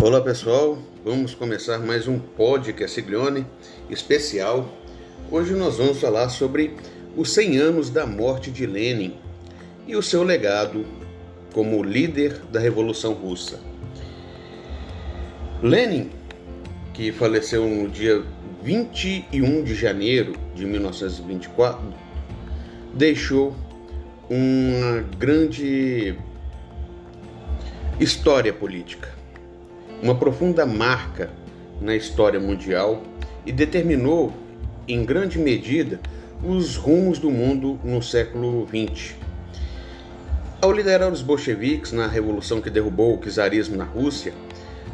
Olá pessoal, vamos começar mais um podcast Glione especial. Hoje nós vamos falar sobre os 100 anos da morte de Lenin e o seu legado como líder da Revolução Russa. Lenin, que faleceu no dia 21 de janeiro de 1924, deixou uma grande história política, uma profunda marca na história mundial e determinou, em grande medida, os rumos do mundo no século XX. Ao liderar os bolcheviques na revolução que derrubou o czarismo na Rússia,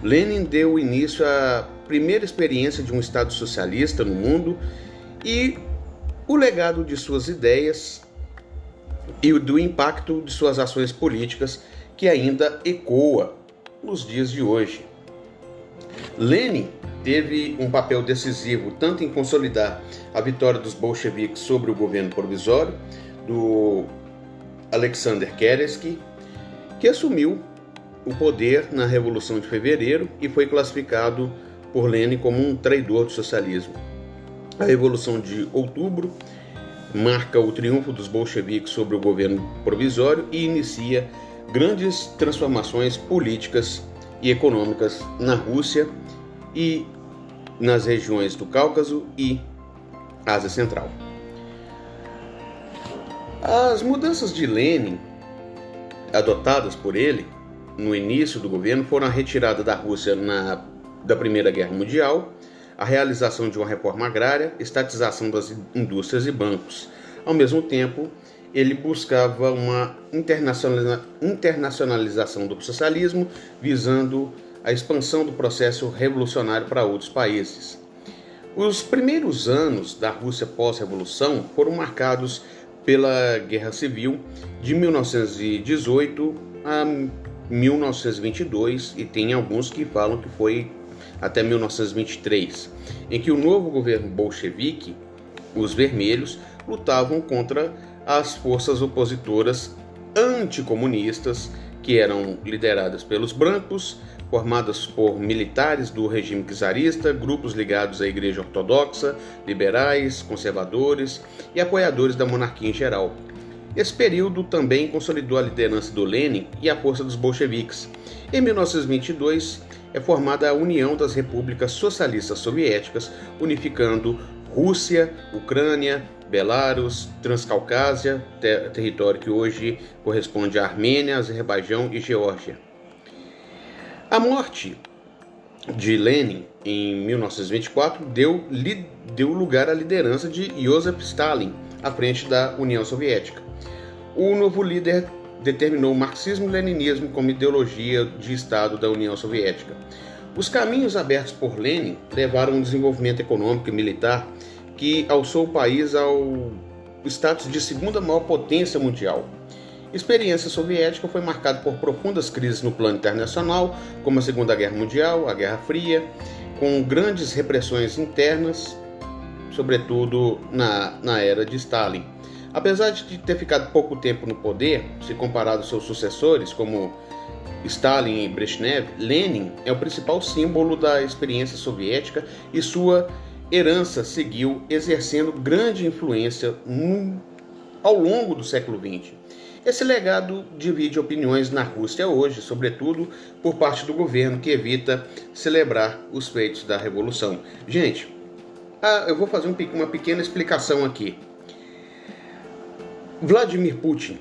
Lenin deu início à primeira experiência de um Estado socialista no mundo e o legado de suas ideias e do impacto de suas ações políticas que ainda ecoa nos dias de hoje. Lenin teve um papel decisivo tanto em consolidar a vitória dos bolcheviques sobre o governo provisório do Alexander Kerensky, que assumiu o poder na Revolução de Fevereiro e foi classificado por Lenin como um traidor do socialismo. A Revolução de Outubro marca o triunfo dos bolcheviques sobre o governo provisório e inicia grandes transformações políticas e econômicas na Rússia e nas regiões do Cáucaso e Ásia Central. As mudanças de Lenin adotadas por ele no início do governo foram a retirada da Rússia da Primeira Guerra Mundial, a realização de uma reforma agrária, estatização das indústrias e bancos. Ao mesmo tempo, ele buscava uma internacionalização do socialismo, visando a expansão do processo revolucionário para outros países. Os primeiros anos da Rússia pós-revolução foram marcados pela Guerra Civil de 1918 a 1922, e tem alguns que falam que foi até 1923, em que o novo governo bolchevique, os vermelhos, lutavam contra as forças opositoras anticomunistas, que eram lideradas pelos brancos, formadas por militares do regime czarista, grupos ligados à Igreja Ortodoxa, liberais, conservadores e apoiadores da monarquia em geral. Esse período também consolidou a liderança do Lenin e a força dos bolcheviques. Em 1922, é formada a União das Repúblicas Socialistas Soviéticas, unificando Rússia, Ucrânia, Belarus, Transcaucásia, território que hoje corresponde à Armênia, Azerbaijão e Geórgia. A morte de Lenin em 1924 deu lugar à liderança de Joseph Stalin à frente da União Soviética. O novo líder determinou o marxismo-leninismo como ideologia de Estado da União Soviética. Os caminhos abertos por Lenin levaram a um desenvolvimento econômico e militar que alçou o país ao status de segunda maior potência mundial. A experiência soviética foi marcada por profundas crises no plano internacional, como a Segunda Guerra Mundial, a Guerra Fria, com grandes repressões internas, sobretudo na era de Stalin. Apesar de ter ficado pouco tempo no poder, se comparado aos seus sucessores, como Stalin e Brezhnev, Lenin é o principal símbolo da experiência soviética e sua herança seguiu exercendo grande influência ao longo do século XX. Esse legado divide opiniões na Rússia hoje, sobretudo por parte do governo, que evita celebrar os feitos da Revolução. Gente, eu vou fazer uma pequena explicação aqui. Vladimir Putin,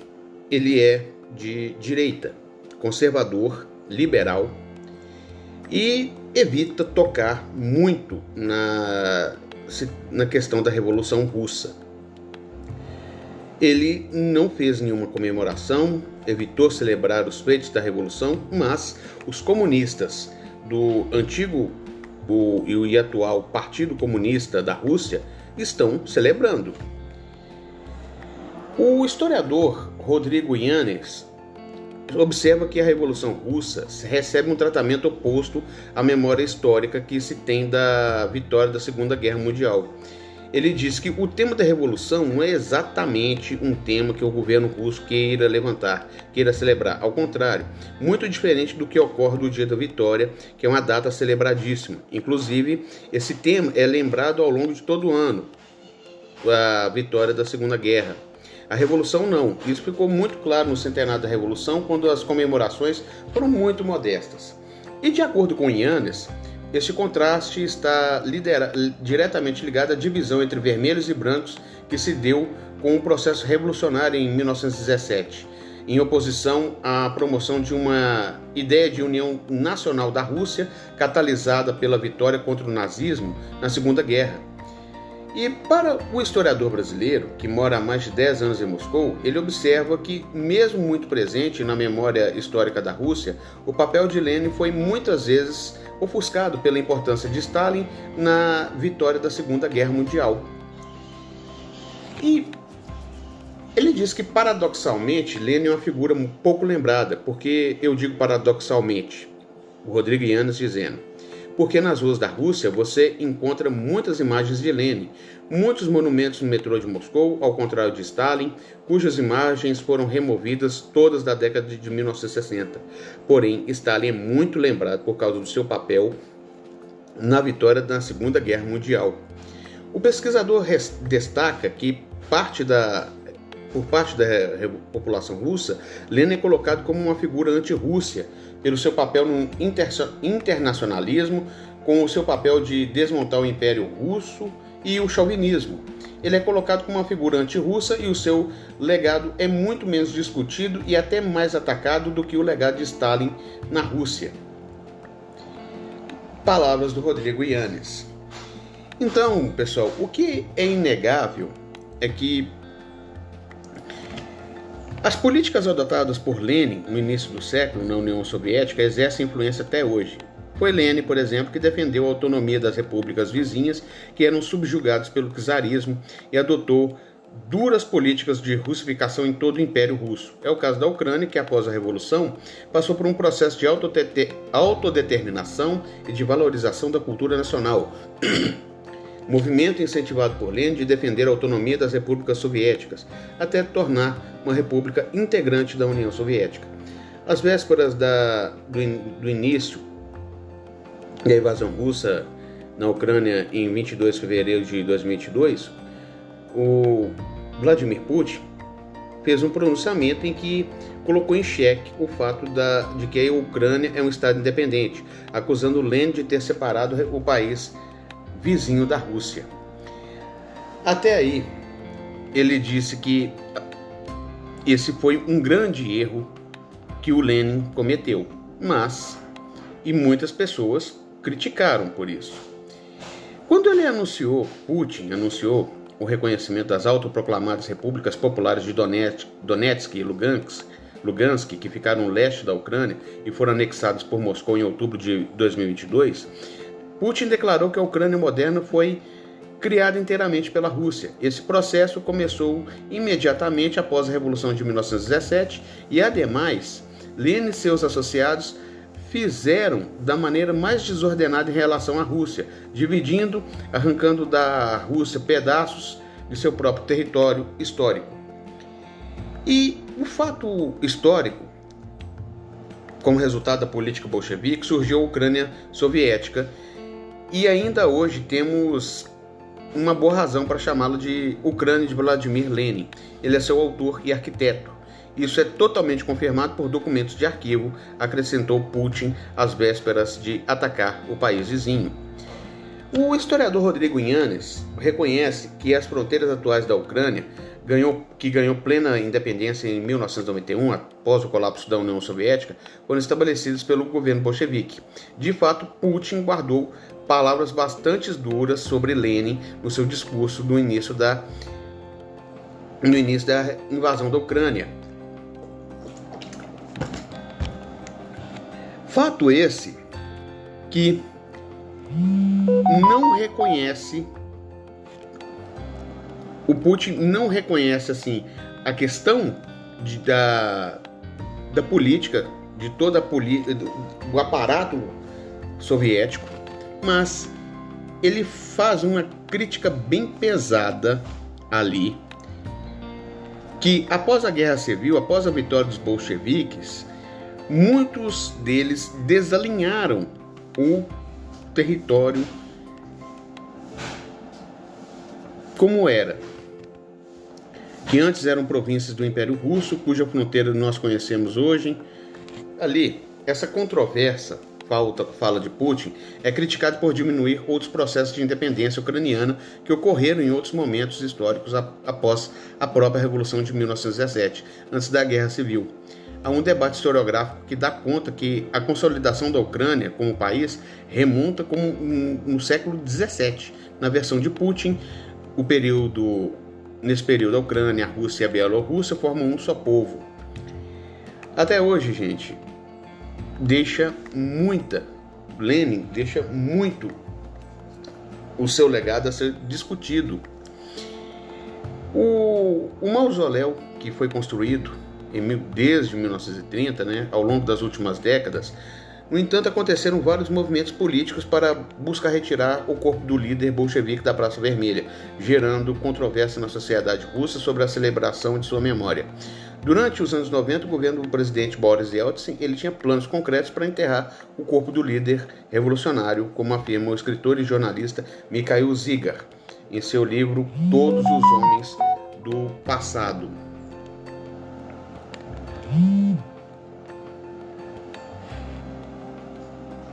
ele é de direita, conservador, liberal e evita tocar muito na questão da Revolução Russa. Ele não fez nenhuma comemoração, evitou celebrar os feitos da Revolução, mas os comunistas do antigo e atual Partido Comunista da Rússia estão celebrando. O historiador Rodrigo Yanes observa que a Revolução Russa recebe um tratamento oposto à memória histórica que se tem da vitória da Segunda Guerra Mundial. ele diz que o tema da revolução não é exatamente um tema que o governo russo queira levantar, queira celebrar. Ao contrário, muito diferente do que ocorre do Dia da Vitória, que é uma data celebradíssima. Inclusive, esse tema é lembrado ao longo de todo o ano, a vitória da Segunda Guerra. A Revolução não. Isso ficou muito claro no centenário da Revolução, quando as comemorações foram muito modestas. E de acordo com Yannis, este contraste está diretamente ligado à divisão entre vermelhos e brancos que se deu com o processo revolucionário em 1917, em oposição à promoção de uma ideia de união nacional da Rússia, catalisada pela vitória contra o nazismo na Segunda Guerra. E para o historiador brasileiro, que mora há mais de 10 anos em Moscou, ele observa que, mesmo muito presente na memória histórica da Rússia, o papel de Lenin foi muitas vezes ofuscado pela importância de Stalin na vitória da Segunda Guerra Mundial. E ele diz que, paradoxalmente, Lenin é uma figura pouco lembrada. Porque eu digo paradoxalmente? O Rodrigo Yannis dizendo: porque nas ruas da Rússia você encontra muitas imagens de Lenin, muitos monumentos no metrô de Moscou, ao contrário de Stalin, cujas imagens foram removidas todas da década de 1960. Porém, Stalin é muito lembrado por causa do seu papel na vitória da Segunda Guerra Mundial. O pesquisador destaca que, por parte da população russa, Lenin é colocado como uma figura anti-Rússia, pelo seu papel no internacionalismo, com o seu papel de desmontar o Império Russo e o chauvinismo. Ele é colocado como uma figura anti-russa e o seu legado é muito menos discutido e até mais atacado do que o legado de Stalin na Rússia. Palavras do Rodrigo Yannis. Então, pessoal, o que é inegável é que as políticas adotadas por Lenin no início do século na União Soviética exercem influência até hoje. Foi Lenin, por exemplo, que defendeu a autonomia das repúblicas vizinhas que eram subjugadas pelo czarismo e adotou duras políticas de russificação em todo o Império Russo. É o caso da Ucrânia, que após a Revolução passou por um processo de autodeterminação e de valorização da cultura nacional. Movimento incentivado por Lenin de defender a autonomia das repúblicas soviéticas, até tornar uma república integrante da União Soviética. Às vésperas do início da invasão russa na Ucrânia, em 22 de fevereiro de 2022, o Vladimir Putin fez um pronunciamento em que colocou em xeque o fato de que a Ucrânia é um estado independente, acusando Lenin de ter separado o país vizinho da Rússia. Até aí, ele disse que esse foi um grande erro que o Lenin cometeu, e muitas pessoas criticaram por isso. Quando Putin anunciou o reconhecimento das autoproclamadas repúblicas populares de Donetsk e Lugansk, que ficaram no leste da Ucrânia e foram anexadas por Moscou em outubro de 2022, Putin declarou que a Ucrânia moderna foi criada inteiramente pela Rússia. Esse processo começou imediatamente após a Revolução de 1917 e, ademais, Lenin e seus associados fizeram da maneira mais desordenada em relação à Rússia, dividindo, arrancando da Rússia pedaços de seu próprio território histórico. E o fato histórico, como resultado da política bolchevique, surgiu a Ucrânia soviética, e ainda hoje temos uma boa razão para chamá-lo de Ucrânia de Vladimir Lenin. Ele é seu autor e arquiteto. Isso é totalmente confirmado por documentos de arquivo, acrescentou Putin às vésperas de atacar o país vizinho. O historiador Rodrigo Yannis reconhece que as fronteiras atuais da Ucrânia, que ganhou plena independência em 1991, após o colapso da União Soviética, foram estabelecidas pelo governo bolchevique. De fato, Putin guardou palavras bastante duras sobre Lenin no seu discurso no início da invasão da Ucrânia. Fato esse que o Putin não reconhece assim a questão da política, de toda o aparato soviético, mas ele faz uma crítica bem pesada ali, que após a Guerra Civil, após a vitória dos bolcheviques, muitos deles desalinharam o território como era, que antes eram províncias do Império Russo, cuja fronteira nós conhecemos hoje. Ali, essa controvérsia fala de Putin é criticada por diminuir outros processos de independência ucraniana que ocorreram em outros momentos históricos após a própria Revolução de 1917, antes da Guerra Civil. Há um debate historiográfico que dá conta que a consolidação da Ucrânia como país remonta como no século XVII. Na versão de Putin, nesse período a Ucrânia, a Rússia e a Bielorrússia formam um só povo. Até hoje, gente, Lenin deixa muito o seu legado a ser discutido. O mausoléu que foi construído desde 1930, ao longo das últimas décadas, no entanto, aconteceram vários movimentos políticos para buscar retirar o corpo do líder bolchevique da Praça Vermelha, gerando controvérsia na sociedade russa sobre a celebração de sua memória. Durante os anos 90, o governo do presidente Boris Yeltsin ele tinha planos concretos para enterrar o corpo do líder revolucionário, como afirma o escritor e jornalista Mikhail Zygar, em seu livro Todos os Homens do Passado.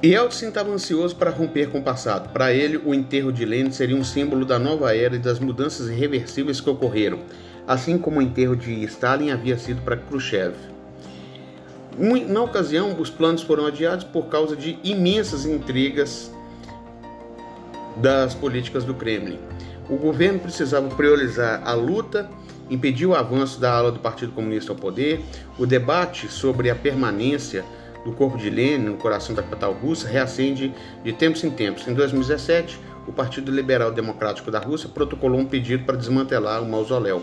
Yeltsin estava ansioso para romper com o passado. Para ele, o enterro de Lenin seria um símbolo da nova era e das mudanças irreversíveis que ocorreram, assim como o enterro de Stalin havia sido para Khrushchev. Na ocasião, os planos foram adiados por causa de imensas intrigas das políticas do Kremlin. O governo precisava priorizar a luta, impedir o avanço da ala do Partido Comunista ao poder. O debate sobre a permanência do corpo de Lenin no coração da capital russa reacende de tempos em tempos. Em 2017, o Partido Liberal Democrático da Rússia protocolou um pedido para desmantelar o mausoléu.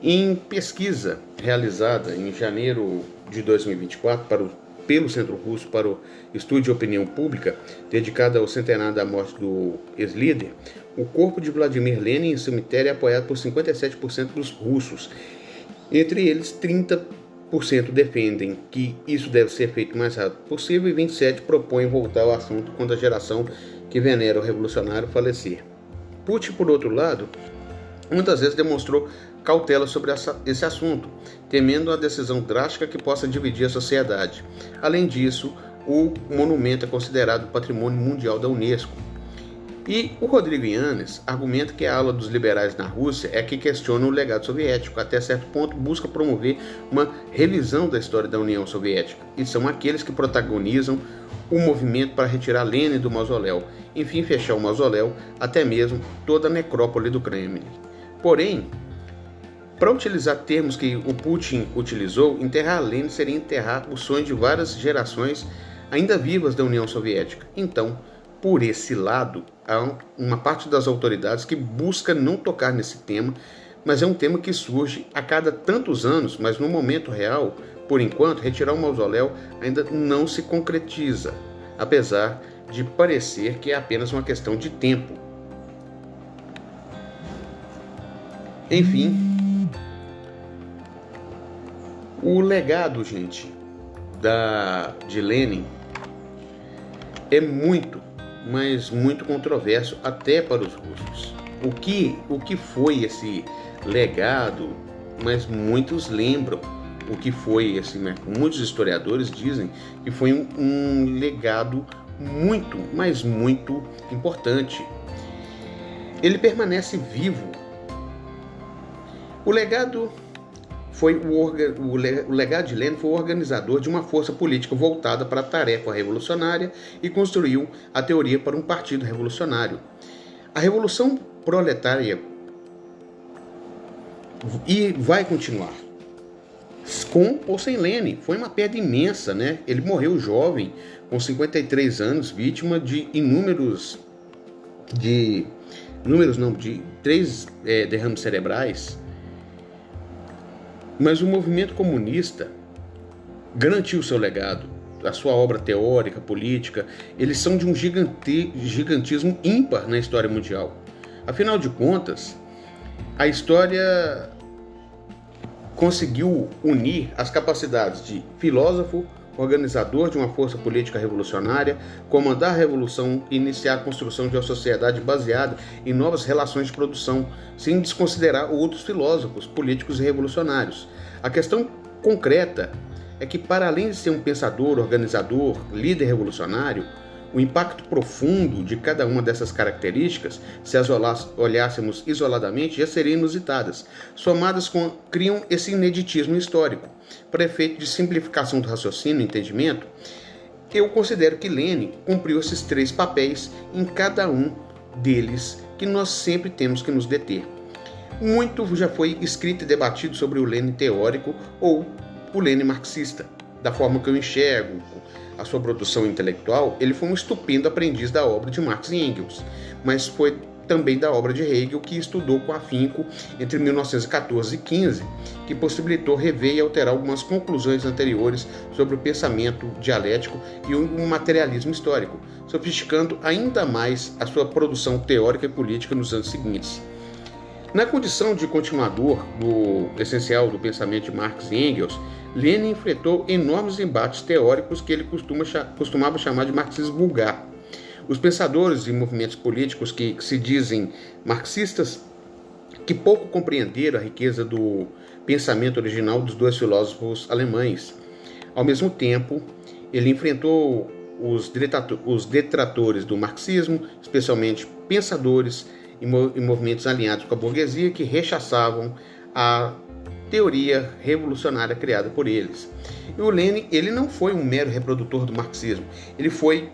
Em pesquisa realizada em janeiro de 2024 pelo Centro Russo para o Estudo de Opinião Pública, dedicada ao centenário da morte do ex-líder, o corpo de Vladimir Lenin em cemitério é apoiado por 57% dos russos. Entre eles, 30% defendem que isso deve ser feito o mais rápido possível e 27% propõem voltar ao assunto quando a geração que venera o revolucionário falecer. Putin, por outro lado, muitas vezes demonstrou cautela sobre esse assunto, temendo uma decisão drástica que possa dividir a sociedade. Além disso, o monumento é considerado patrimônio mundial da Unesco. E o Rodrigo Yanez argumenta que a ala dos liberais na Rússia é que questiona o legado soviético, até certo ponto busca promover uma revisão da história da União Soviética, e são aqueles que protagonizam o movimento para retirar Lenin do mausoléu, enfim fechar o mausoléu, até mesmo toda a necrópole do Kremlin. Porém, para utilizar termos que o Putin utilizou, enterrar Lenin seria enterrar o sonho de várias gerações ainda vivas da União Soviética. Então, por esse lado, há uma parte das autoridades que busca não tocar nesse tema, mas é um tema que surge a cada tantos anos, mas no momento real, por enquanto, retirar o mausoléu ainda não se concretiza, apesar de parecer que é apenas uma questão de tempo. Enfim, o legado, gente, de Lenin é muito, mas muito controverso até para os russos. O que foi esse legado, mas muitos lembram o que foi esse, muitos historiadores dizem que foi um legado muito, mas muito importante. Ele permanece vivo. O legado de Lenin foi o organizador de uma força política voltada para a tarefa revolucionária e construiu a teoria para um partido revolucionário. A Revolução Proletária vai continuar, com ou sem Lenin. Foi uma perda imensa, né? Ele morreu jovem, com 53 anos, vítima de de 3 derrames cerebrais. Mas o movimento comunista garantiu seu legado, a sua obra teórica, política. Eles são de um gigantismo ímpar na história mundial. Afinal de contas, a história conseguiu unir as capacidades de filósofo, organizador de uma força política revolucionária, comandar a revolução e iniciar a construção de uma sociedade baseada em novas relações de produção, sem desconsiderar outros filósofos, políticos e revolucionários. A questão concreta é que, para além de ser um pensador, organizador, líder revolucionário, o impacto profundo de cada uma dessas características, se as olhássemos isoladamente, já seriam inusitadas. Somadas criam esse ineditismo histórico. Para efeito de simplificação do raciocínio e entendimento, eu considero que Lenin cumpriu esses 3 papéis em cada um deles, que nós sempre temos que nos deter. Muito já foi escrito e debatido sobre o Lenin teórico ou o Lenin marxista. Da forma que eu enxergo a sua produção intelectual, ele foi um estupendo aprendiz da obra de Marx e Engels, mas foi também da obra de Hegel, que estudou com afinco entre 1914 e 15, que possibilitou rever e alterar algumas conclusões anteriores sobre o pensamento dialético e o materialismo histórico, sofisticando ainda mais a sua produção teórica e política nos anos seguintes. Na condição de continuador do essencial do pensamento de Marx e Engels, Lenin enfrentou enormes embates teóricos que ele costumava chamar de marxismo vulgar. Os pensadores e movimentos políticos que se dizem marxistas, que pouco compreenderam a riqueza do pensamento original dos 2 filósofos alemães. Ao mesmo tempo, ele enfrentou os detratores do marxismo, especialmente pensadores e movimentos alinhados com a burguesia, que rechaçavam a teoria revolucionária criada por eles. E o Lenin, ele não foi um mero reprodutor do marxismo, ele foi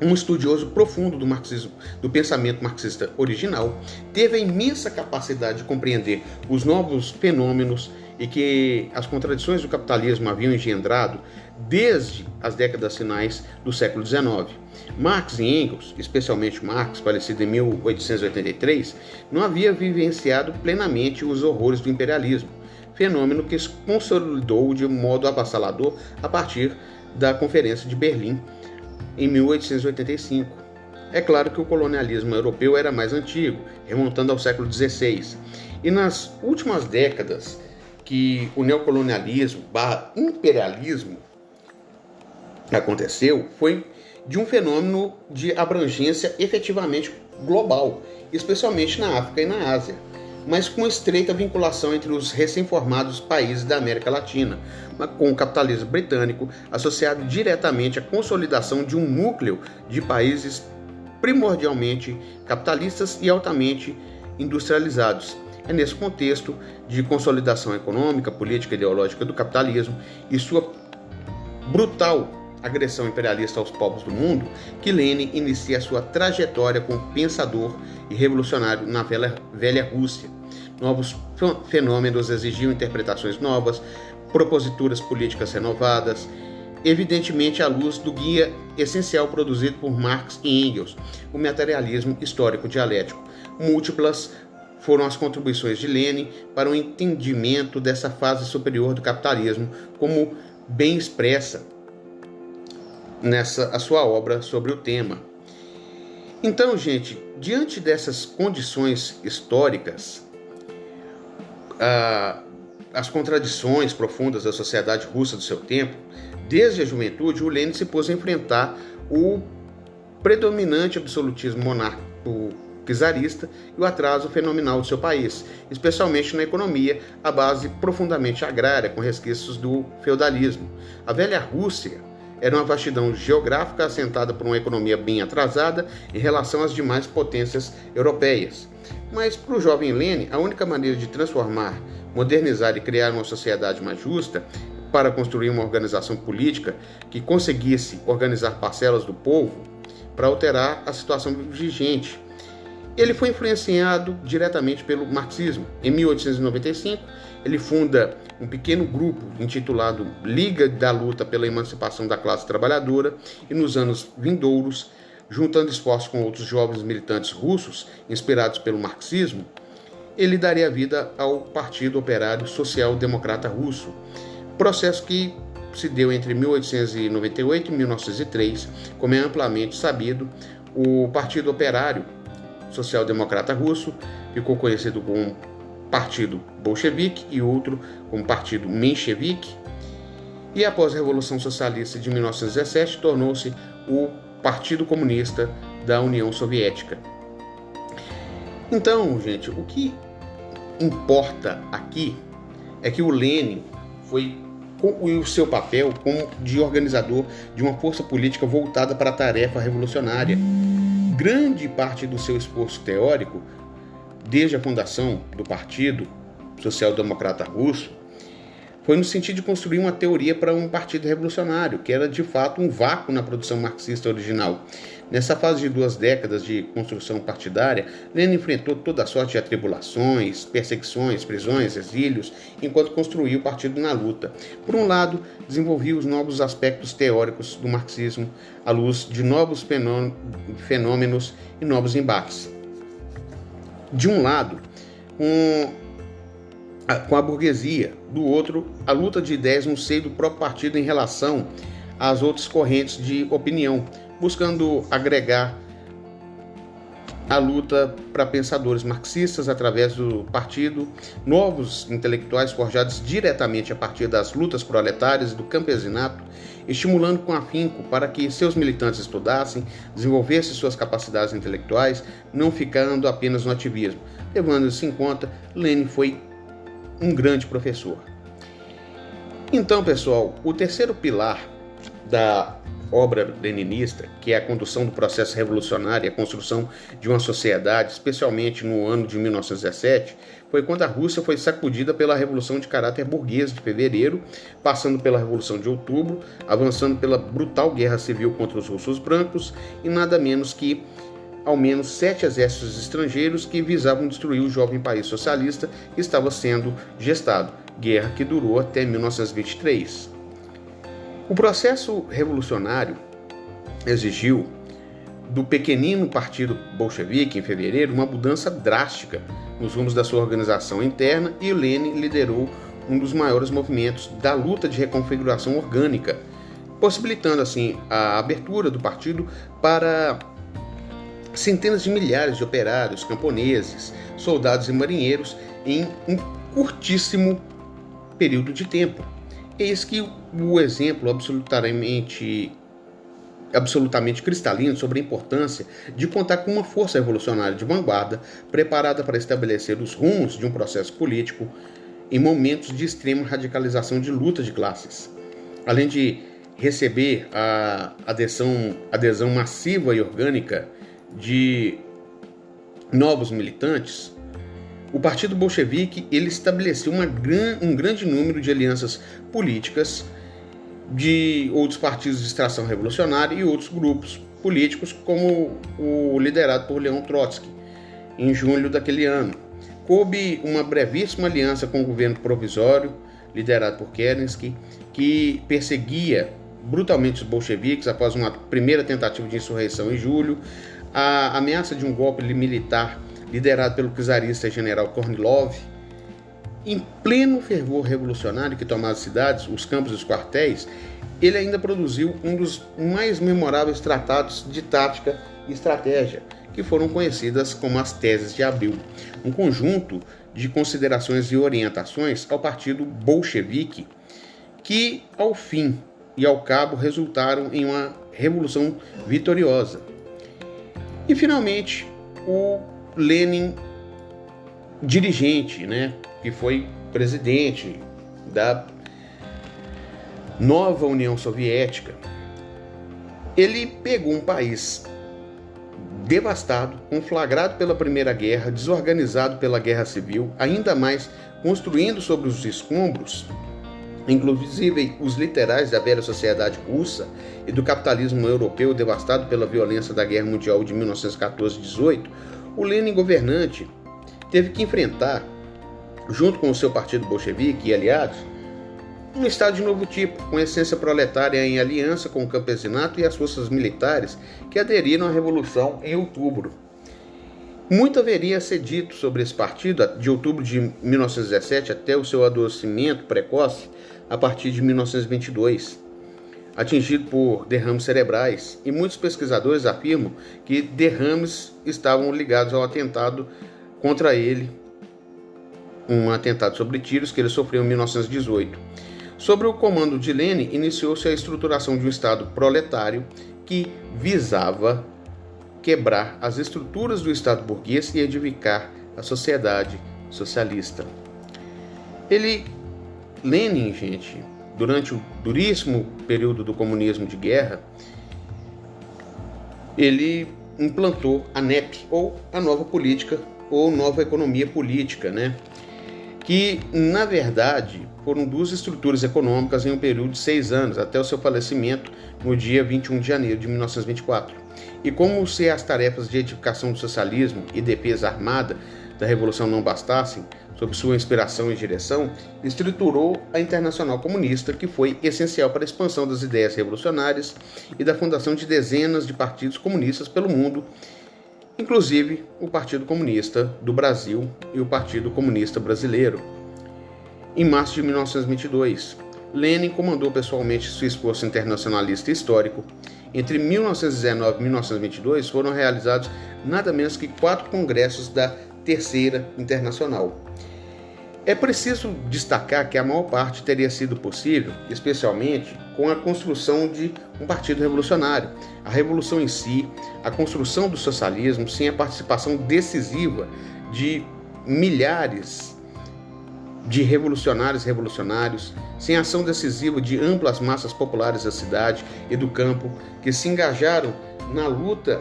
um estudioso profundo do marxismo, do pensamento marxista original, teve a imensa capacidade de compreender os novos fenômenos e que as contradições do capitalismo haviam engendrado desde as décadas finais do século XIX. Marx e Engels, especialmente Marx, falecido em 1883, não havia vivenciado plenamente os horrores do imperialismo, fenômeno que se consolidou de modo avassalador a partir da Conferência de Berlim, em 1885. É claro que o colonialismo europeu era mais antigo, remontando ao século XVI, e nas últimas décadas que o neocolonialismo / imperialismo aconteceu, foi de um fenômeno de abrangência efetivamente global, especialmente na África e na Ásia, mas com estreita vinculação entre os recém-formados países da América Latina, com o capitalismo britânico associado diretamente à consolidação de um núcleo de países primordialmente capitalistas e altamente industrializados. É nesse contexto de consolidação econômica, política e ideológica do capitalismo e sua brutal agressão imperialista aos povos do mundo, que Lenin inicia sua trajetória como pensador e revolucionário na velha Rússia. Novos fenômenos exigiam interpretações novas, proposituras políticas renovadas, evidentemente à luz do guia essencial produzido por Marx e Engels, o materialismo histórico dialético. Múltiplas foram as contribuições de Lenin para o entendimento dessa fase superior do capitalismo, como bem expressa a sua obra sobre o tema. Então, gente, diante dessas condições históricas, as contradições profundas da sociedade russa do seu tempo, desde a juventude, o Lenin se pôs a enfrentar o predominante absolutismo monárquico czarista e o atraso fenomenal do seu país, especialmente na economia, à base profundamente agrária, com resquícios do feudalismo. A velha Rússia era uma vastidão geográfica assentada por uma economia bem atrasada em relação às demais potências europeias. Mas, para o jovem Lenin, a única maneira de transformar, modernizar e criar uma sociedade mais justa, para construir uma organização política que conseguisse organizar parcelas do povo, para alterar a situação vigente. Ele foi influenciado diretamente pelo marxismo. Em 1895, ele funda um pequeno grupo intitulado Liga da Luta pela Emancipação da Classe Trabalhadora e, nos anos vindouros, juntando esforços com outros jovens militantes russos inspirados pelo marxismo, ele daria vida ao Partido Operário Social Democrata Russo, processo que se deu entre 1898 e 1903, como é amplamente sabido. O Partido Operário Social-Democrata Russo, ficou conhecido como Partido Bolchevique e outro como Partido Menchevique, e após a Revolução Socialista de 1917 tornou-se o Partido Comunista da União Soviética. Então, gente, o que importa aqui é que o Lenin foi o seu papel como de organizador de uma força política voltada para a tarefa revolucionária. Grande parte do seu esforço teórico, desde a fundação do Partido Social-Democrata Russo, foi no sentido de construir uma teoria para um partido revolucionário, que era de fato um vácuo na produção marxista original. Nessa fase de 2 décadas de construção partidária, Lenin enfrentou toda sorte de atribulações, perseguições, prisões, exílios, enquanto construía o partido na luta. Por um lado, desenvolvia os novos aspectos teóricos do marxismo à luz de novos fenômenos e novos embates. De um lado, com a burguesia, do outro, a luta de ideias no seio do próprio partido em relação às outras correntes de opinião, buscando agregar a luta para pensadores marxistas através do partido, novos intelectuais forjados diretamente a partir das lutas proletárias e do campesinato, estimulando com afinco para que seus militantes estudassem, desenvolvessem suas capacidades intelectuais, não ficando apenas no ativismo. Levando isso em conta, Lenin foi um grande professor. Então, pessoal, o terceiro pilar da obra leninista, que é a condução do processo revolucionário e a construção de uma sociedade, especialmente no ano de 1917, foi quando a Rússia foi sacudida pela Revolução de caráter burguês de fevereiro, passando pela Revolução de outubro, avançando pela brutal guerra civil contra os russos brancos e nada menos que ao menos 7 exércitos estrangeiros que visavam destruir o jovem país socialista que estava sendo gestado, guerra que durou até 1923. O processo revolucionário exigiu do pequenino partido bolchevique, em fevereiro, uma mudança drástica nos rumos da sua organização interna, e Lenin liderou um dos maiores movimentos da luta de reconfiguração orgânica, possibilitando assim a abertura do partido para centenas de milhares de operários, camponeses, soldados e marinheiros em um curtíssimo período de tempo. Eis que o exemplo absolutamente cristalino sobre a importância de contar com uma força revolucionária de vanguarda preparada para estabelecer os rumos de um processo político em momentos de extrema radicalização de luta de classes. Além de receber a adesão massiva e orgânica de novos militantes, o Partido Bolchevique ele estabeleceu um grande número de alianças políticas de outros partidos de extração revolucionária e outros grupos políticos, como o liderado por Leon Trotsky, em julho daquele ano. Coube uma brevíssima aliança com o governo provisório, liderado por Kerensky, que perseguia brutalmente os bolcheviques após uma primeira tentativa de insurreição em julho, a ameaça de um golpe militar liderado pelo czarista general Kornilov. Em pleno fervor revolucionário que tomava as cidades, os campos e os quartéis, ele ainda produziu um dos mais memoráveis tratados de tática e estratégia, que foram conhecidas como as Teses de Abril, um conjunto de considerações e orientações ao partido bolchevique, que, ao fim e ao cabo, resultaram em uma revolução vitoriosa. E, finalmente, o Lenin, dirigente, que foi presidente da nova União Soviética, ele pegou um país devastado, conflagrado pela Primeira Guerra, desorganizado pela Guerra Civil, ainda mais construindo sobre os escombros, inclusive os literais da velha sociedade russa e do capitalismo europeu devastado pela violência da Guerra Mundial de 1914-18, o Lenin governante teve que enfrentar, junto com o seu partido bolchevique e aliados, um Estado de novo tipo, com essência proletária em aliança com o campesinato e as forças militares que aderiram à Revolução em outubro. Muito haveria a ser dito sobre esse partido de outubro de 1917 até o seu adoecimento precoce a partir de 1922. atingido por derrames cerebrais, e muitos pesquisadores afirmam que derrames estavam ligados ao atentado contra ele, um atentado sobre tiros que ele sofreu em 1918. Sob o comando de Lenin, iniciou-se a estruturação de um Estado proletário que visava quebrar as estruturas do Estado burguês e edificar a sociedade socialista. Lenin, gente, durante o duríssimo período do comunismo de guerra, ele implantou a NEP, ou a nova política, ou nova economia política, que, na verdade, foram duas estruturas econômicas em um período de 6 anos, até o seu falecimento no dia 21 de janeiro de 1924. E como se as tarefas de edificação do socialismo e defesa armada da Revolução não bastassem, sob sua inspiração e direção, estruturou a Internacional Comunista, que foi essencial para a expansão das ideias revolucionárias e da fundação de dezenas de partidos comunistas pelo mundo, inclusive o Partido Comunista do Brasil e o Partido Comunista Brasileiro. Em março de 1922, Lenin comandou pessoalmente seu esforço internacionalista histórico. Entre 1919 e 1922 foram realizados nada menos que 4 congressos da Terceira Internacional. É preciso destacar que a maior parte teria sido possível, especialmente com a construção de um partido revolucionário. A revolução em si, a construção do socialismo, sem a participação decisiva de milhares de revolucionários, sem a ação decisiva de amplas massas populares da cidade e do campo que se engajaram na luta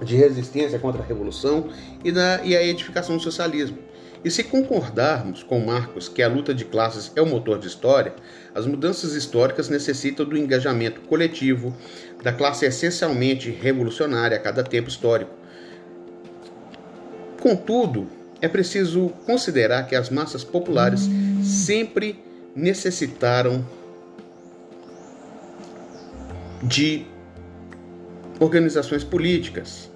de resistência contra a revolução e a edificação do socialismo. E se concordarmos com Marx que a luta de classes é o motor de história, as mudanças históricas necessitam do engajamento coletivo da classe essencialmente revolucionária a cada tempo histórico. Contudo, é preciso considerar que as massas populares sempre necessitaram de organizações políticas,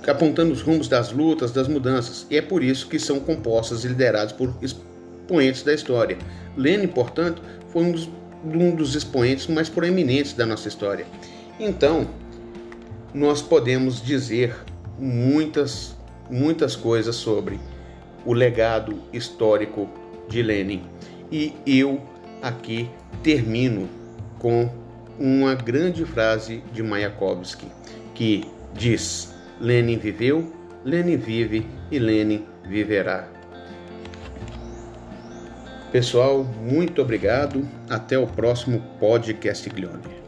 apontando os rumos das lutas, das mudanças, e é por isso que são compostas e lideradas por expoentes da história. Lenin, portanto, foi um dos expoentes mais proeminentes da nossa história. Então, nós podemos dizer muitas coisas sobre o legado histórico de Lenin. E eu aqui termino com uma grande frase de Mayakovsky, que diz: Lenin viveu, Lenin vive e Lenin viverá. Pessoal, muito obrigado. Até o próximo podcast Glione.